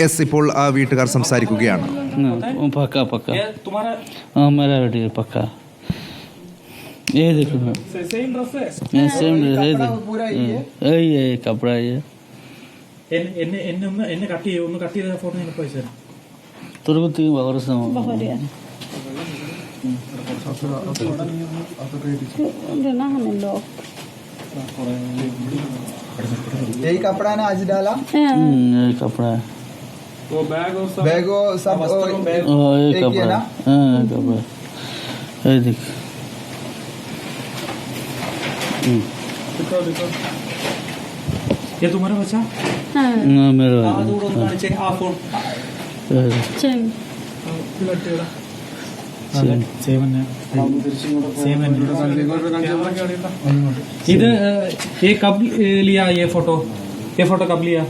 S ഇപ്പോൾ വീട്ടുകാർ സംസാരിക്കുകയാണ്. पक्का पक्का हाँ मेरा बेटी पक्का ये देखो सेम ड्रेस है ये कपड़ा ये എന്നെ കട്ട് ചെയ്യും ഒന്ന് കട്ട് ചെയ്ത ഫോട്ടോ എനിക്ക് പൈസ तुरंत वर्षम यही कपड़ा ना आज डाला यही कपड़ा है वो बैग और सब ये कपड़ा हाँ कपड़ा ये देख दिखाओ ये तुम्हारा बच्चा हाँ मेरा फोन ഇത് ये कब लिया ये फोटो कब लिया?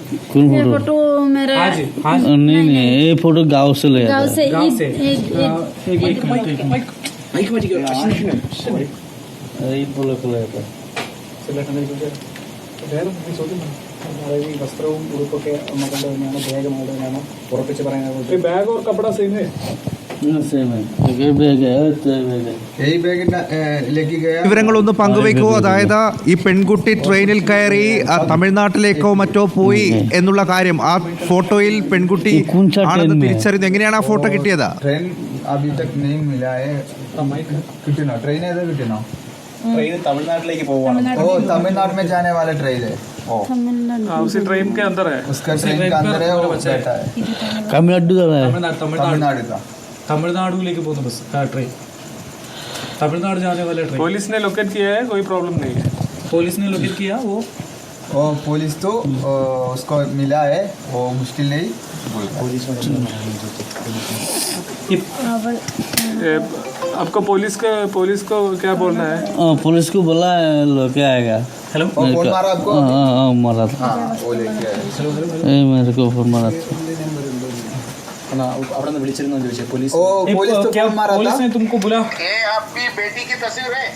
ये फोटो मेरा आज नहीं ये फोटो गांव से लिया गांव से यही बोले को लिया था വസ്ത്രവും ഉടുപ്പൊക്കെ മകളുടെ തന്നെയാണ് ബാഗ് തന്നെയാണ് ഉറപ്പിച്ച് പറയാൻ ബാഗ് और कपड़ा सेम है വിവരങ്ങളൊന്ന് പങ്കുവയ്ക്കൂ. അതായത് ഈ പെൺകുട്ടി ട്രെയിനിൽ കയറി തമിഴ്നാട്ടിലേക്കോ മറ്റോ പോയി എന്നുള്ള കാര്യം ആ ഫോട്ടോയിൽ പെൺകുട്ടി ആണെന്ന് തിരിച്ചറിയുന്നു. എങ്ങനെയാണ് ആ ഫോട്ടോ കിട്ടിയത്? ट्रेन तमिलनाडु പോവാണ്. ഓ तमिलनाडु में जाने वाला ट्रेन है. उसी ट्रेन के अंदर है, उसका ट्रेन के अंदर है वो बैठा है. तमिलनाडु का है तमिलनाडु का तमिलनाडु പോകുന്ന ബസ് ट्रेन तमिलनाडु जाने वाला ट्रेन. पुलिस ने लोकेट किया है, कोई प्रॉब्लम नहीं है. पुलिस ने लोकेट किया वो पुलिस तो उसको मिला है वो मुश्किल नहीं. आपको पुलिस को क्या बोलना है? पुलिस को बोला लेके आएगा. हेलो फोन मारा आपको? हाँ मारा था. वो लेके आए. मेरे को फोन मारा था. അവിടെ നിന്ന് വിളിച്ചിരുന്നു ചോദിച്ചു പോലീസ്. पुलिस तो क्या मारा था? पुलिस ने तुमको बोला ये आपकी बेटी की तस्वीर है?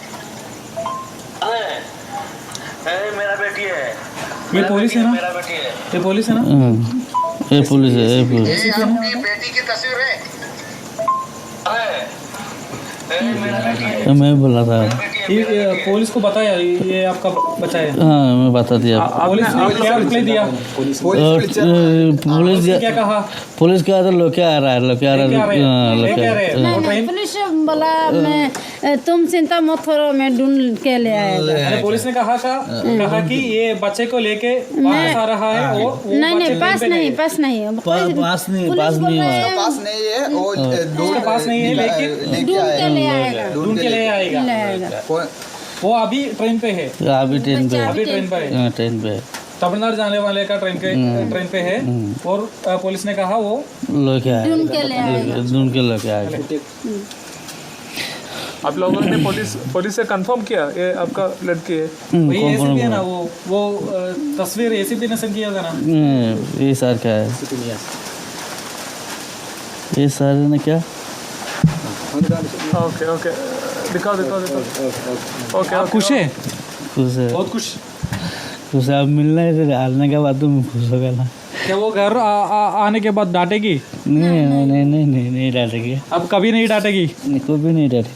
मेरा बेटी है. ये पुलिस है ना? मेरा बेटी है. ये पुलिस है ना? ये पुलिस है ये पुलिस. ये आपकी बेटी की तस्वीर है? मेरा बेटी है. मैं बोला था. ये पुलिस को बताया ये आपका बच्चा है? हाँ मैं बता दिया. पुलिस ने क्या रिप्लाई दिया? पुलिस क्या कहा? पुलिस क्या था लोके आ रहा है लोके आ रहा है. पुलिस बोला मैं तुम चिंता मत करो मैं ढूंढ के ले आएगा. पुलिस ने कहा कि ये बच्चे को लेके वापस आ रहा है. वो नहीं पास नहीं पास नहीं हुआ. पास नहीं है वो पास नहीं है लेकिन ढूंढ के ले आएगा. वो अभी ट्रेन पे है. अभी ट्रेन पे है. ट्रेन पे तमिलनाडु जाने वाले का ट्रेन पे है. और पुलिस ने कहा वो लेके आएगा. ढूंढ के लेके आएगा. आप लोगों ने पुलिस से कंफर्म किया ये आपका लड़की है? वही एसीपी है ना वो तस्वीर एसीपी ने सेंड किया था ना. ये सर क्या है ये सर ने क्या ओके दिखाओ ओके. खुश है खुश है बहुत खुश. अब मिलना है फिर आने के बाद तुम खुश होगा ना. क्या वो घर आने के बाद डांटेगी? नहीं डांटेगी. अब कभी नहीं डांटेगी? कभी नहीं डांटेगी.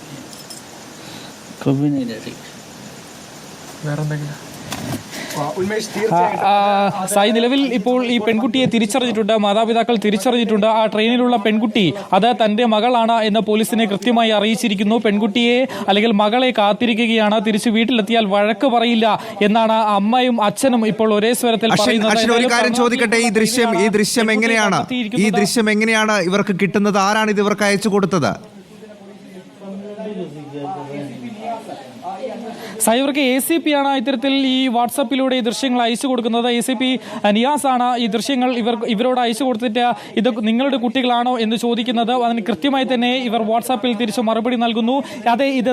സായി നിലവിൽ ഇപ്പോൾ ഈ പെൺകുട്ടിയെ തിരിച്ചറിഞ്ഞിട്ടുണ്ട്, മാതാപിതാക്കൾ തിരിച്ചറിഞ്ഞിട്ടുണ്ട്. ആ ട്രെയിനിലുള്ള പെൺകുട്ടി അത് തന്റെ മകളാണ് എന്ന് പോലീസിനെ കൃത്യമായി അറിയിച്ചിരിക്കുന്നു. പെൺകുട്ടിയെ അല്ലെങ്കിൽ മകളെ കാത്തിരിക്കുകയാണ്. തിരിച്ചു വീട്ടിലെത്തിയാൽ വഴക്ക് പറയില്ല എന്നാണ് അമ്മയും അച്ഛനും ഇപ്പോൾ ഒരേ സ്വരത്തിൽ പറയുന്നത്. ഒരു കാര്യം ചോദിക്കട്ടെ, ഈ ദൃശ്യം എങ്ങനെയാണ് ഇവർക്ക് കിട്ടുന്നത്? ആരാണ് ഇത് ഇവർക്ക് അയച്ചു കൊടുത്തത്? സൈവർക്ക് ACP ആണ് ഇത്തരത്തിൽ ഈ വാട്സാപ്പിലൂടെ ഈ ദൃശ്യങ്ങൾ അയച്ചു കൊടുക്കുന്നത്. ACP നിയാസ് ആണ് ഈ ദൃശ്യങ്ങൾ ഇവരോട് അയച്ചു കൊടുത്തിട്ട് ഇത് നിങ്ങളുടെ കുട്ടികളാണോ എന്ന് ചോദിക്കുന്നത്. അതിന് കൃത്യമായി തന്നെ ഇവർ വാട്സാപ്പിൽ തിരിച്ച് മറുപടി നൽകുന്നു. അതെ ഇത്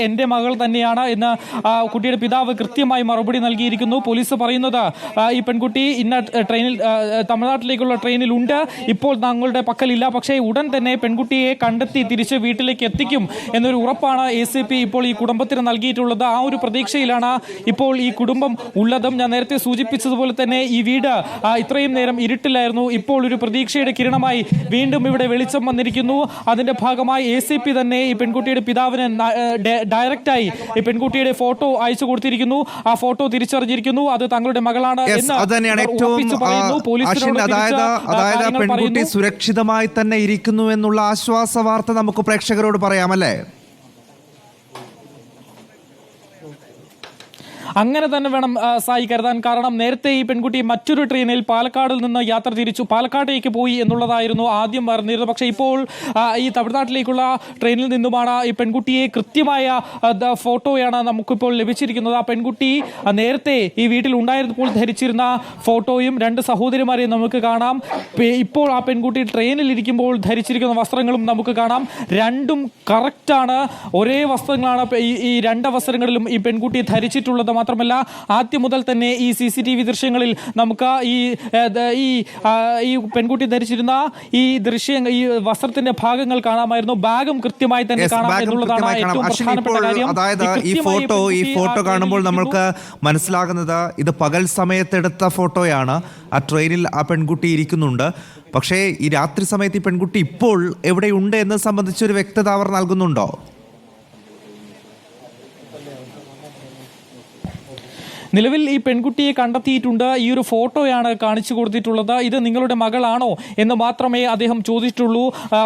എൻ്റെ മകൾ തന്നെയാണ് എന്ന് കുട്ടിയുടെ പിതാവ് കൃത്യമായി മറുപടി നൽകിയിരിക്കുന്നു. പോലീസ് പറയുന്നത് ഈ പെൺകുട്ടി ഇന്ന ട്രെയിനിൽ തമിഴ്നാട്ടിലേക്കുള്ള ട്രെയിനിലുണ്ട്, ഇപ്പോൾ തങ്ങളുടെ പക്കലില്ല, പക്ഷേ ഉടൻ തന്നെ പെൺകുട്ടിയെ കണ്ടെത്തി തിരിച്ച് വീട്ടിലേക്ക് എത്തിക്കും എന്നൊരു ഉറപ്പാണ് ACP ഇപ്പോൾ ഈ കുടുംബത്തിന് നൽകിയിട്ടുള്ളത്. ആ ഒരു ഒരു പ്രതീക്ഷയിലാണ് ഇപ്പോൾ ഈ കുടുംബം ഉള്ളതും. ഞാൻ നേരത്തെ സൂചിപ്പിച്ചതുപോലെ തന്നെ ഈ വീട് ഇത്രയും നേരം ഇരുട്ടിലായിരുന്നു. ഇപ്പോൾ ഒരു പ്രതീക്ഷയുടെ കിരണമായി വീണ്ടും ഇവിടെ വെളിച്ചം വന്നിരിക്കുന്നു. അതിന്റെ ഭാഗമായി ACP തന്നെ ഈ പെൺകുട്ടിയുടെ പിതാവിന് ഡയറക്റ്റായി ഈ പെൺകുട്ടിയുടെ ഫോട്ടോ അയച്ചു കൊടുത്തിരിക്കുന്നു. ആ ഫോട്ടോ തിരിച്ചറിഞ്ഞിരിക്കുന്നു. അത് തങ്ങളുടെ മകളാണ് എന്ന് ഉറപ്പിച്ചു പറയുന്നു. അതായത് പെൺകുട്ടി സുരക്ഷിതമായി തന്നെ ഇരിക്കുന്നു എന്നുള്ള ആശ്വാസ വാർത്ത നമുക്ക് പ്രേക്ഷകരോട് പറയാമല്ലേ? അങ്ങനെ തന്നെ വേണം സായി കരുതാൻ. കാരണം നേരത്തെ ഈ പെൺകുട്ടി മറ്റൊരു ട്രെയിനിൽ പാലക്കാടിൽ നിന്ന് യാത്ര തിരിച്ചു പാലക്കാട്ടേക്ക് പോയി എന്നുള്ളതായിരുന്നു ആദ്യം പറഞ്ഞിരുന്നത്. പക്ഷേ ഇപ്പോൾ ഈ തമിഴ്നാട്ടിലേക്കുള്ള ട്രെയിനിൽ നിന്നുമാണ് ഈ പെൺകുട്ടിയെ കൃത്യമായ ഫോട്ടോയാണ് നമുക്കിപ്പോൾ ലഭിച്ചിരിക്കുന്നത്. ആ പെൺകുട്ടി നേരത്തെ ഈ വീട്ടിൽ ഉണ്ടായിരുന്നപ്പോൾ ധരിച്ചിരുന്ന ഫോട്ടോയും 2 സഹോദരിമാരെയും നമുക്ക് കാണാം. ഇപ്പോൾ ആ പെൺകുട്ടി ട്രെയിനിൽ ഇരിക്കുമ്പോൾ ധരിച്ചിരിക്കുന്ന വസ്ത്രങ്ങളും നമുക്ക് കാണാം. രണ്ടും കറക്റ്റാണ്. ഒരേ വസ്ത്രങ്ങളാണ് ഈ 2 അവസരങ്ങളിലും ഈ പെൺകുട്ടി ധരിച്ചിട്ടുള്ളത്. മാത്രമല്ല ആദ്യം മുതൽ തന്നെ ഈ CCTV ദൃശ്യങ്ങളിൽ നമുക്ക് ഈ പെൺകുട്ടി ധരിച്ചിരുന്ന ഈ വസ്ത്രത്തിന്റെ ഭാഗങ്ങൾ കാണാമായിരുന്നു. ബാഗും കൃത്യമായി തന്നെ കാണാം എന്നുള്ളതാണ് ഏറ്റവും പ്രധാനപ്പെട്ട കാര്യം. അതായത് ഈ ഫോട്ടോ കാണുമ്പോൾ നമ്മൾക്ക് മനസ്സിലാകുന്നത് ഇത് പകൽ സമയത്തെടുത്ത ഫോട്ടോയാണ്. ആ ട്രെയിനിൽ ആ പെൺകുട്ടി ഇരിക്കുന്നുണ്ട്. പക്ഷേ ഈ രാത്രി സമയത്ത് ഈ പെൺകുട്ടി ഇപ്പോൾ എവിടെയുണ്ട് എന്ന് സംബന്ധിച്ചൊരു വ്യക്തത അവർ നൽകുന്നുണ്ടോ? നിലവിൽ ഈ പെൺകുട്ടിയെ കണ്ടെത്തിയിട്ടുണ്ട്. ഈ ഒരു ഫോട്ടോയാണ് കാണിച്ചു കൊടുത്തിട്ടുള്ളത്. ഇത് നിങ്ങളുടെ മകളാണോ എന്ന് മാത്രമേ അദ്ദേഹം ചോദിച്ചിട്ടുള്ളൂ.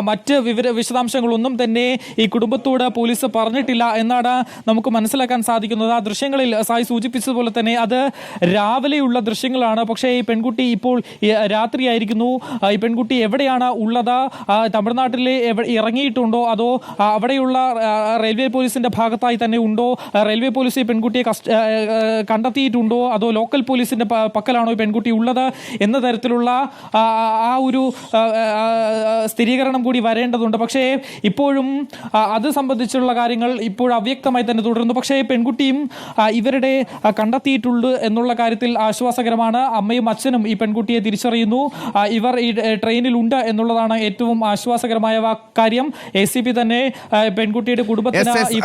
മറ്റ് വിശദാംശങ്ങളൊന്നും തന്നെ ഈ കുടുംബത്തോട് പോലീസ് പറഞ്ഞിട്ടില്ല എന്നാണ് നമുക്ക് മനസ്സിലാക്കാൻ സാധിക്കുന്നത്. ആ ദൃശ്യങ്ങളിൽ സായി സൂചിപ്പിച്ചതുപോലെ തന്നെ അത് രാവിലെയുള്ള ദൃശ്യങ്ങളാണ്. പക്ഷേ ഈ പെൺകുട്ടി ഇപ്പോൾ രാത്രിയായിരിക്കുന്നു. ഈ പെൺകുട്ടി എവിടെയാണ് ഉള്ളത്? തമിഴ്നാട്ടിലെ ഇറങ്ങിയിട്ടുണ്ടോ അതോ അവിടെയുള്ള റെയിൽവേ പോലീസിന്റെ ഭാഗത്തായി തന്നെ ഉണ്ടോ? റെയിൽവേ പോലീസ് ഈ പെൺകുട്ടിയെ കണ്ടെത്തിയിട്ടുണ്ടോ അതോ ലോക്കൽ പോലീസിന്റെ പക്കലാണോ ഈ പെൺകുട്ടി ഉള്ളത് എന്ന തരത്തിലുള്ള ആ ഒരു സ്ഥിരീകരണം കൂടി വരേണ്ടതുണ്ട്. പക്ഷേ ഇപ്പോഴും അത് സംബന്ധിച്ചുള്ള കാര്യങ്ങൾ ഇപ്പോൾ അവ്യക്തമായി തന്നെ തുടരുന്നു. പക്ഷേ പെൺകുട്ടിയും ഇവരുടെ കണ്ടെത്തിയിട്ടുണ്ട് എന്നുള്ള കാര്യത്തിൽ ആശ്വാസകരമാണ്. അമ്മയും അച്ഛനും ഈ പെൺകുട്ടിയെ തിരിച്ചറിയുന്നു. ഇവർ ഈ ട്രെയിനിലുണ്ട് എന്നുള്ളതാണ് ഏറ്റവും ആശ്വാസകരമായ കാര്യം. ACP തന്നെ പെൺകുട്ടിയുടെ കുടുംബത്തിന് ഈ